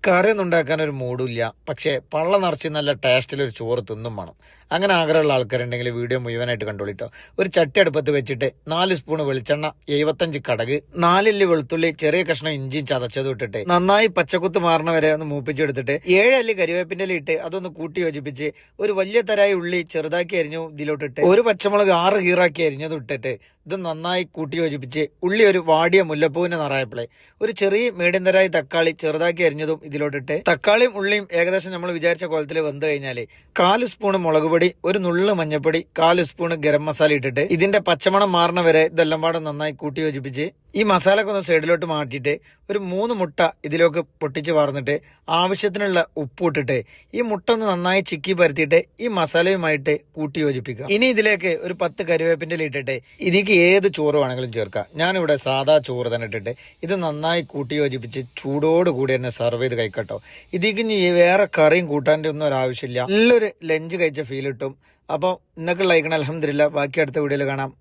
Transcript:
കറിയൊന്നും ഉണ്ടാക്കാൻ ഒരു മൂഡില്ല, പക്ഷേ പള്ള നിറച്ച് നല്ല ടേസ്റ്റിൽ ഒരു ചോറ് തിന്നും വേണം. അങ്ങനെ ആഗ്രഹമുള്ള ആൾക്കാരുണ്ടെങ്കിൽ വീഡിയോ മുഴുവനായിട്ട് കണ്ടോളിട്ടോ. ഒരു ചട്ടി അടുപ്പത്ത് വെച്ചിട്ട് 4 സ്പൂൺ വെളിച്ചെണ്ണ, 75 കടക്, 4 വെളുത്തുള്ളി, ചെറിയ കഷ്ണം ഇഞ്ചിയും ചതച്ചത് ഇട്ടിട്ട് നന്നായി പച്ചക്കുത്ത് മാറണ വരെ ഒന്ന് മൂപ്പിച്ചെടുത്തിട്ട് 7 അല്ലി കരിവേപ്പിന്റെ ഇട്ട് അതൊന്ന് കൂട്ടി യോജിപ്പിച്ച് ഒരു വലിയ തരായി ഉള്ളി ചെറുതാക്കി അരിഞ്ഞു ഇതിലോട്ടിട്ട് ഒരു പച്ചമുളക് 6 കീറാക്കി അരിഞ്ഞതും ഇട്ടിട്ട് ഇത് നന്നായി കൂട്ടി യോജിപ്പിച്ച് ഉള്ളി ഒരു വാടിയ മുല്ലപ്പൂവിന്റെ നിറയപ്പളെ ഒരു ചെറിയ മീഡിയം തരായി തക്കാളി ചെറുതാക്കി അരിഞ്ഞതും ഇതിലോട്ടിട്ട് തക്കാളിയും ഉള്ളിയും ഏകദേശം നമ്മൾ വിചാരിച്ച കോലത്തിൽ വെന്ത് കഴിഞ്ഞാല് 4 സ്പൂൺ മുളക് പൊടി, ഒരു നുള്ളു മഞ്ഞപ്പൊടി, 4 സ്പൂൺ ഗരം മസാല ഇട്ടിട്ട് ഇതിന്റെ പച്ചമണം മാറണ വരെ ഇതെല്ലാം പാടെ നന്നായി കൂട്ടി യോജിപ്പിച്ച് ഈ മസാലയൊക്കെ ഒന്ന് സൈഡിലോട്ട് മാറ്റിയിട്ട് ഒരു 3 മുട്ട ഇതിലേക്ക് പൊട്ടിച്ച് വാർന്നിട്ട് ആവശ്യത്തിനുള്ള ഉപ്പ് ഇട്ടിട്ട് ഈ മുട്ട ഒന്ന് നന്നായി ചിക്കി പരത്തിയിട്ട് ഈ മസാലയുമായിട്ട് കൂട്ടി യോജിപ്പിക്കുക. ഇനി ഇതിലേക്ക് ഒരു 10 കരിവേപ്പിന്റെ ഇട്ടിട്ട് ഇതിക്ക് ഏത് ചോറ് വേണമെങ്കിലും ചേർക്കാം. ഞാനിവിടെ സാധാ ചോറ് തന്നെ ഇട്ടിട്ട് ഇത് നന്നായി കൂട്ടി യോജിപ്പിച്ച് ചൂടോട് കൂടി തന്നെ സെർവ് ചെയ്ത് കഴിക്കട്ടോ. ഇതിക്ക് ഇനി വേറെ കറിയും കൂട്ടാൻ്റെ ഒന്നും ഒരാവശ്യമില്ല. നല്ലൊരു ലഞ്ച് കഴിച്ച ഫീൽ കിട്ടും. അപ്പോൾ ഇന്നൊക്കെ ലൈക്കണം. അൽഹംദുലില്ലാ. ബാക്കി അടുത്ത വീഡിയോയിൽ കാണാം.